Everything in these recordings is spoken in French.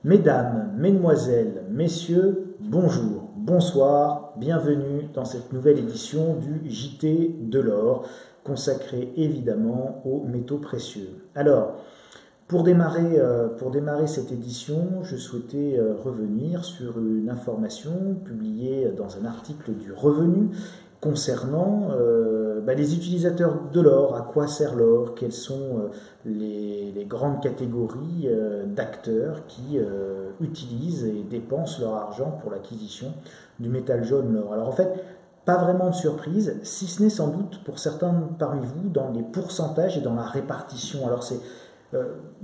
Mesdames, Mesdemoiselles, Messieurs, bonjour, bonsoir, bienvenue dans cette nouvelle édition du JT de l'or, consacrée évidemment aux métaux précieux. Alors, pour démarrer cette édition, je souhaitais revenir sur une information publiée dans un article du Revenu concernant les utilisateurs de l'or, à quoi sert l'or, quelles sont les grandes catégories d'acteurs qui utilisent et dépensent leur argent pour l'acquisition du métal jaune, l'or. Alors en fait, pas vraiment de surprise, si ce n'est sans doute pour certains parmi vous dans les pourcentages et dans la répartition. Alors c'est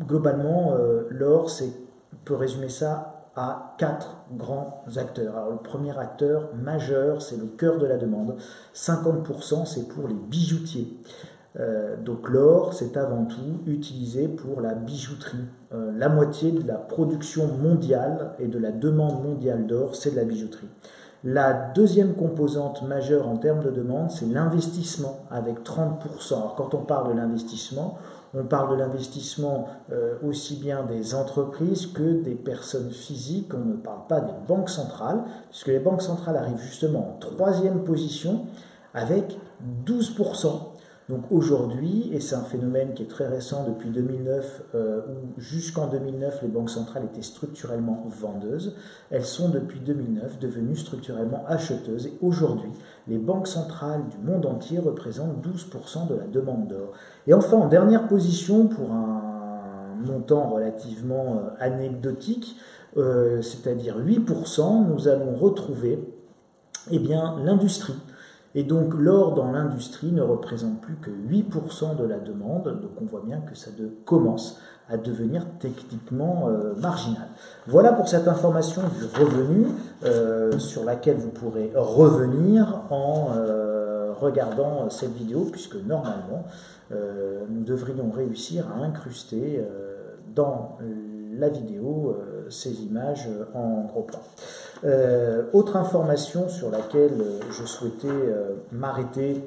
globalement, l'or, on peut résumer ça à 4 grands acteurs. Alors le premier acteur majeur, c'est le cœur de la demande. 50%, c'est pour les bijoutiers. Donc l'or, c'est avant tout utilisé pour la bijouterie. La moitié de la production mondiale et de la demande mondiale d'or, c'est de la bijouterie. La deuxième composante majeure en termes de demande, c'est l'investissement avec 30%. Alors quand on parle de l'investissement, on parle de l'investissement aussi bien des entreprises que des personnes physiques. On ne parle pas des banques centrales, puisque les banques centrales arrivent justement en troisième position avec 12%. Donc aujourd'hui, et c'est un phénomène qui est très récent depuis 2009, où jusqu'en 2009, les banques centrales étaient structurellement vendeuses, elles sont depuis 2009 devenues structurellement acheteuses. Et aujourd'hui, les banques centrales du monde entier représentent 12% de la demande d'or. Et enfin, en dernière position, pour un montant relativement anecdotique, c'est-à-dire 8%, nous allons retrouver l'industrie. Et donc l'or dans l'industrie ne représente plus que 8% de la demande, donc on voit bien que ça commence à devenir techniquement marginal. Voilà pour cette information du revenu sur laquelle vous pourrez revenir en regardant cette vidéo, puisque normalement nous devrions réussir à incruster dans la vidéo ces images en gros plan. Autre information sur laquelle je souhaitais m'arrêter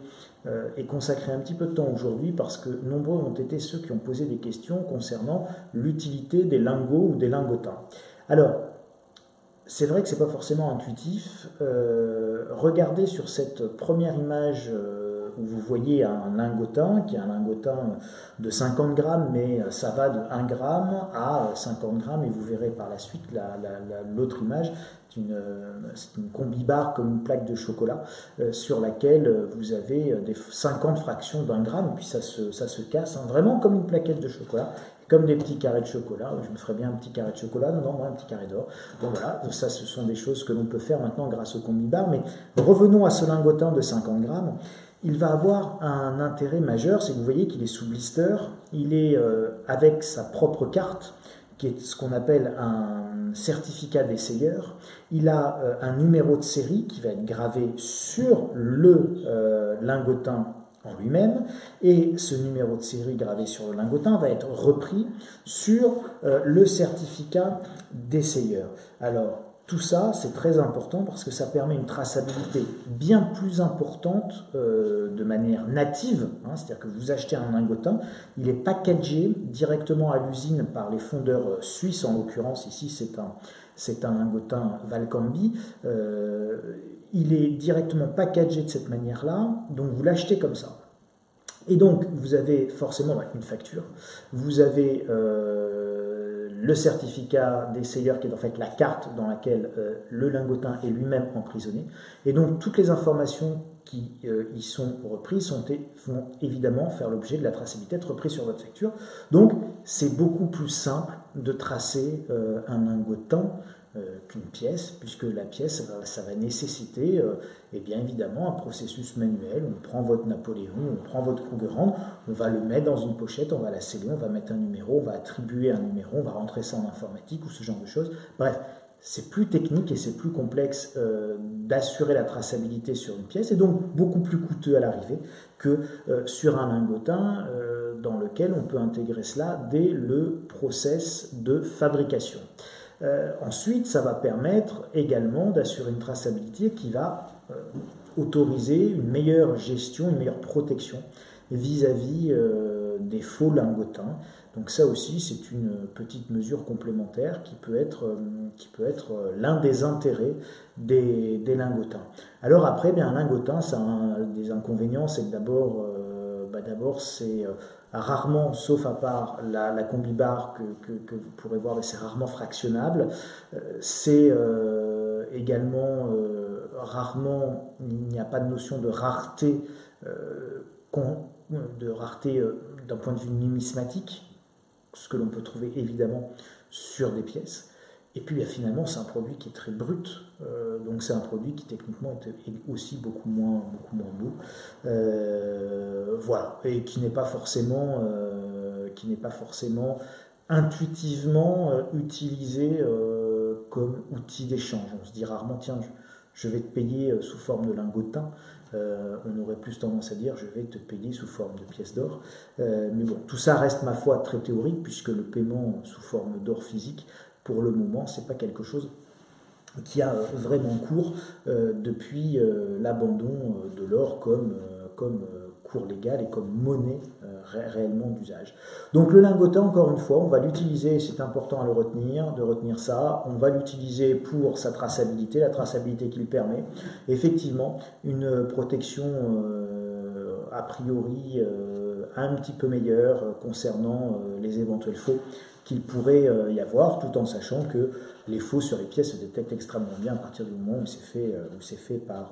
et consacrer un petit peu de temps aujourd'hui, parce que nombreux ont été ceux qui ont posé des questions concernant l'utilité des lingots ou des lingotins. Alors, c'est vrai que ce n'est pas forcément intuitif. Regardez sur cette première image où vous voyez un lingotin, qui est un lingotin de 50 grammes, mais ça va de 1 gramme à 50 grammes, et vous verrez par la suite l'autre image, c'est une combi-barre comme une plaque de chocolat, sur laquelle vous avez des 50 fractions d'1 gramme, et puis ça se casse, hein, vraiment comme une plaquette de chocolat, comme des petits carrés de chocolat. Je me ferais bien un petit carré de chocolat, non, moi un petit carré d'or. Donc voilà, ça ce sont des choses que l'on peut faire maintenant grâce au combi-bar. Mais revenons à ce lingotin de 50 grammes. Il va avoir un intérêt majeur, c'est que vous voyez qu'il est sous blister, il est avec sa propre carte, qui est ce qu'on appelle un certificat d'essayeur. Il a un numéro de série qui va être gravé sur le lingotin en lui-même, et ce numéro de série gravé sur le lingotin va être repris sur le certificat d'essayeur. Alors, tout ça, c'est très important parce que ça permet une traçabilité bien plus importante de manière native, hein, c'est-à-dire que vous achetez un lingotin, il est packagé directement à l'usine par les fondeurs suisses, en l'occurrence ici c'est un lingotin Valcambi, il est directement packagé de cette manière-là, donc vous l'achetez comme ça. Et donc, vous avez forcément une facture, vous avez le certificat d'essayeur qui est en fait la carte dans laquelle le lingotin est lui-même emprisonné. Et donc, toutes les informations qui y sont reprises vont évidemment faire l'objet de la traçabilité, être reprises sur votre facture. Donc, c'est beaucoup plus simple de tracer un lingotin qu'une pièce, puisque la pièce, ça va nécessiter bien évidemment un processus manuel. On prend votre Napoléon, on prend votre Krugerrand, on va le mettre dans une pochette, on va la sceller, on va mettre un numéro, on va attribuer un numéro, on va rentrer ça en informatique ou ce genre de choses. Bref, c'est plus technique et c'est plus complexe d'assurer la traçabilité sur une pièce, et donc beaucoup plus coûteux à l'arrivée que sur un lingotin dans lequel on peut intégrer cela dès le process de fabrication. Ensuite, ça va permettre également d'assurer une traçabilité qui va autoriser une meilleure gestion, une meilleure protection vis-à-vis des faux lingotins. Donc ça aussi, c'est une petite mesure complémentaire qui peut être l'un des intérêts des lingotins. Alors après, bien, un lingotin, ça a des inconvénients, c'est que d'abord, c'est rarement, sauf à part la combi-barre que vous pourrez voir, mais c'est rarement fractionnable. C'est également rarement, il n'y a pas de notion de rareté, d'un point de vue numismatique, ce que l'on peut trouver évidemment sur des pièces. Et puis finalement, c'est un produit qui est très brut, donc c'est un produit qui techniquement est aussi beaucoup moins beau, voilà, et qui n'est pas forcément intuitivement utilisé comme outil d'échange. On se dit rarement, tiens, je vais te payer sous forme de lingotin. On aurait plus tendance à dire je vais te payer sous forme de pièces d'or. Mais bon, tout ça reste ma foi très théorique, puisque le paiement sous forme d'or physique, pour le moment, c'est pas quelque chose qui a vraiment cours depuis l'abandon de l'or comme cours légal et comme monnaie réellement d'usage. Donc le lingotin, encore une fois, on va l'utiliser, c'est important de retenir ça, on va l'utiliser pour sa traçabilité, la traçabilité qu'il permet. Effectivement, une protection a priori un petit peu meilleure concernant les éventuels faux qu'il pourrait y avoir, tout en sachant que les faux sur les pièces se détectent extrêmement bien à partir du moment où c'est fait par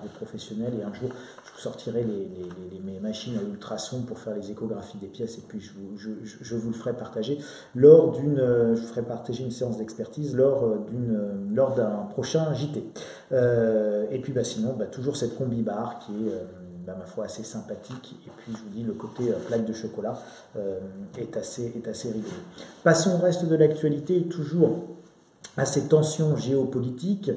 des professionnels. Et un jour, je vous sortirai mes machines à ultrasons pour faire les échographies des pièces, et puis je vous le ferai partager je vous ferai partager une séance d'expertise lors d'un prochain JT. Et puis sinon, toujours cette combi-barre qui est ma foi assez sympathique, et puis je vous dis le côté plaque de chocolat est assez rigolo. Passons au reste de l'actualité, toujours à ces tensions géopolitiques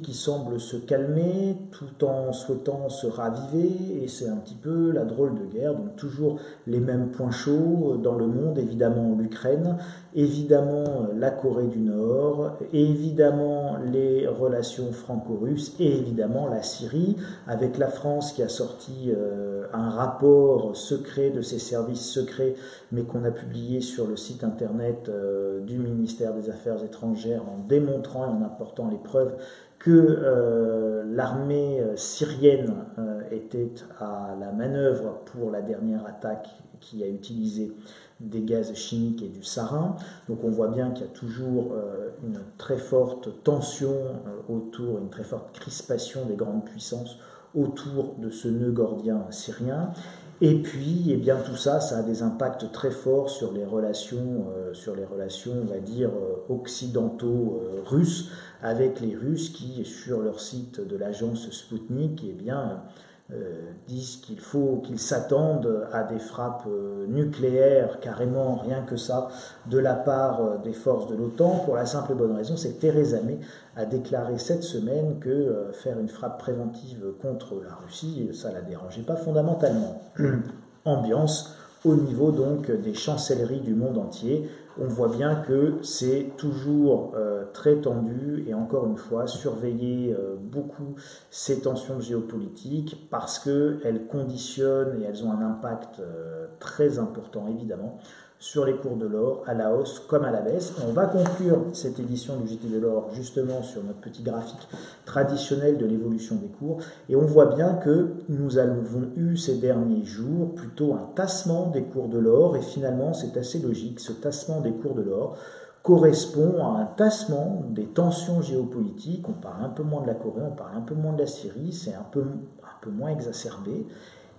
qui semblent se calmer tout en souhaitant se raviver, et c'est un petit peu la drôle de guerre, donc toujours les mêmes points chauds dans le monde, évidemment l'Ukraine, évidemment la Corée du Nord, évidemment les relations franco-russes, et évidemment la Syrie, avec la France qui a sorti un rapport secret de ses services secrets, mais qu'on a publié sur le site internet du ministère des Affaires étrangères, en démontrant et en apportant les preuves que l'armée syrienne était à la manœuvre pour la dernière attaque qui a utilisé des gaz chimiques et du sarin. Donc on voit bien qu'il y a toujours une très forte tension une très forte crispation des grandes puissances autour de ce nœud gordien syrien. Et puis, tout ça, ça a des impacts très forts sur les relations, on va dire, occidentaux-russes, avec les Russes qui, sur leur site de l'agence Sputnik, disent qu'ils s'attendent à des frappes nucléaires, carrément, rien que ça, de la part des forces de l'OTAN, pour la simple et bonne raison, c'est que Theresa May a déclaré cette semaine que faire une frappe préventive contre la Russie, ça ne la dérangeait pas fondamentalement. Ambiance au niveau donc des chancelleries du monde entier. On voit bien que c'est toujours très tendu, et encore une fois, surveiller beaucoup ces tensions géopolitiques, parce qu'elles conditionnent et elles ont un impact très important évidemment sur les cours de l'or, à la hausse comme à la baisse. Et on va conclure cette édition du JT de l'or justement sur notre petit graphique traditionnel de l'évolution des cours, et on voit bien que nous avons eu ces derniers jours plutôt un tassement des cours de l'or, et finalement c'est assez logique, ce tassement des cours de l'or correspond à un tassement des tensions géopolitiques. On parle un peu moins de la Corée, on parle un peu moins de la Syrie, c'est un peu moins exacerbé.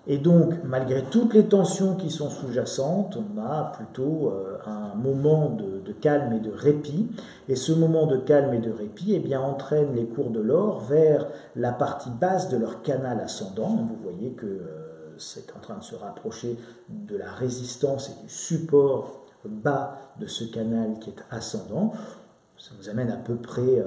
Et donc, malgré toutes les tensions qui sont sous-jacentes, on a plutôt un moment de calme et de répit. Et ce moment de calme et de répit entraîne les cours de l'or vers la partie basse de leur canal ascendant. Vous voyez que c'est en train de se rapprocher de la résistance et du support bas de ce canal qui est ascendant. Ça nous amène à peu près,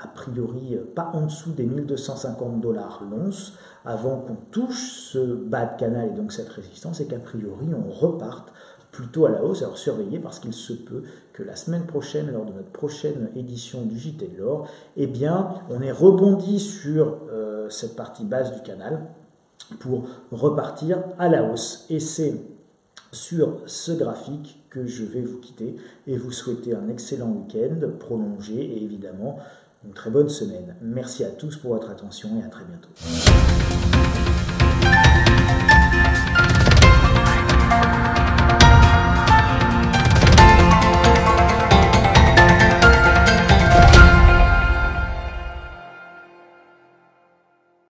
a priori, pas en dessous des 1250 $ l'once, avant qu'on touche ce bas de canal et donc cette résistance, et qu'a priori on reparte plutôt à la hausse. Alors surveillez, parce qu'il se peut que la semaine prochaine, lors de notre prochaine édition du JT de l'or, on ait rebondi sur cette partie basse du canal pour repartir à la hausse. Et c'est sur ce graphique que je vais vous quitter et vous souhaiter un excellent week-end prolongé et évidemment une très bonne semaine. Merci à tous pour votre attention et à très bientôt.